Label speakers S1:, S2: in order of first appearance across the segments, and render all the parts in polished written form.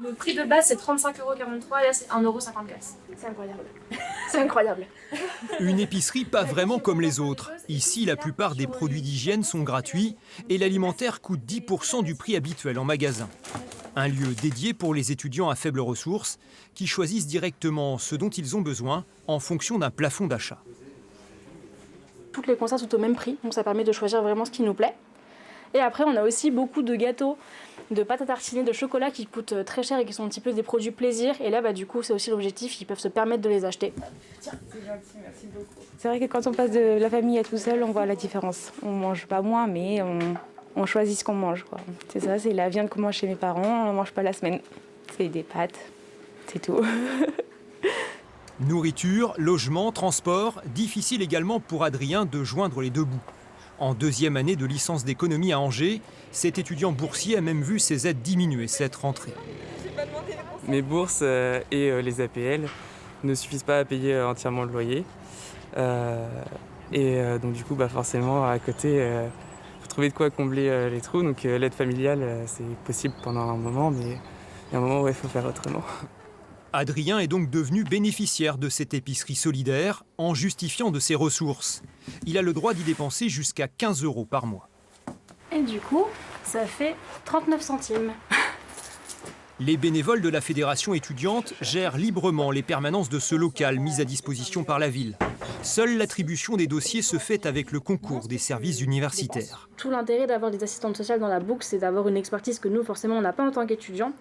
S1: Le prix de base c'est 35,43 € et là c'est 1,54 €.
S2: C'est incroyable. C'est incroyable.
S3: Une épicerie pas vraiment comme les autres. Ici, la plupart des produits d'hygiène sont gratuits et l'alimentaire coûte 10% du prix habituel en magasin. Un lieu dédié pour les étudiants à faibles ressources qui choisissent directement ce dont ils ont besoin en fonction d'un plafond d'achat.
S2: Toutes les conserves sont au même prix, donc ça permet de choisir vraiment ce qui nous plaît. Et après, on a aussi beaucoup de gâteaux, de pâtes à tartiner, de chocolat qui coûtent très cher et qui sont un petit peu des produits plaisir. Et là, du coup, c'est aussi l'objectif, ils peuvent se permettre de les acheter.
S4: Tiens, c'est gentil, merci beaucoup. C'est vrai que quand on passe de la famille à tout seul, on voit la différence. On mange pas moins, mais on choisit ce qu'on mange, quoi. C'est ça, c'est la viande qu'on mange chez mes parents, on ne mange pas la semaine. C'est des pâtes, c'est tout.
S3: Nourriture, logement, transport, difficile également pour Adrien de joindre les deux bouts. En deuxième année de licence d'économie à Angers, cet étudiant boursier a même vu ses aides diminuer cette rentrée.
S5: Mes bourses et les APL ne suffisent pas à payer entièrement le loyer. Donc du coup, forcément, à côté, il faut trouver de quoi combler les trous. Donc l'aide familiale, c'est possible pendant un moment, mais il y a un moment où il faut faire autrement.
S3: Adrien est donc devenu bénéficiaire de cette épicerie solidaire en justifiant de ses ressources. Il a le droit d'y dépenser jusqu'à 15 € par mois.
S2: Et du coup, ça fait 39 centimes.
S3: Les bénévoles de la fédération étudiante gèrent librement les permanences de ce local mis à disposition par la ville. Seule l'attribution des dossiers se fait avec le concours des services universitaires.
S2: Tout l'intérêt d'avoir des assistantes sociales dans la boucle, c'est d'avoir une expertise que nous, forcément, on n'a pas en tant qu'étudiants.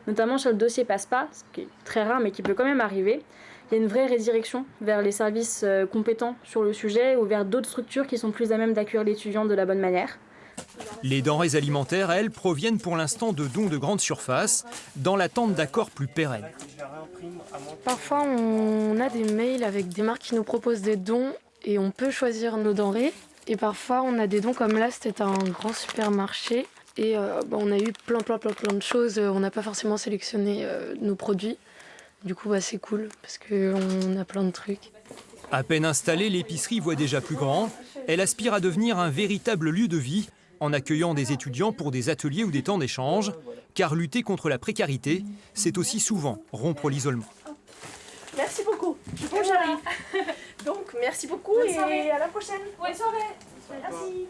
S2: Notamment sur le dossier passe-pas, ce qui est très rare mais qui peut quand même arriver. Il y a une vraie rédirection vers les services compétents sur le sujet ou vers d'autres structures qui sont plus à même d'accueillir l'étudiant de la bonne manière.
S3: Les denrées alimentaires, elles, proviennent pour l'instant de dons de grande surface, dans l'attente d'accords plus pérennes.
S6: Parfois, on a des mails avec des marques qui nous proposent des dons et on peut choisir nos denrées. Et parfois, on a des dons comme là, c'était un grand supermarché. Et on a eu plein de choses. On n'a pas forcément sélectionné nos produits. Du coup, c'est cool parce qu'on a plein de trucs.
S3: À peine installée, l'épicerie voit déjà plus grand. Elle aspire à devenir un véritable lieu de vie en accueillant des étudiants pour des ateliers ou des temps d'échange. Car lutter contre la précarité, c'est aussi souvent rompre l'isolement.
S2: Merci beaucoup. Bon, j'arrive. Donc, merci beaucoup et à la prochaine.
S1: Bonne soirée.
S2: Merci.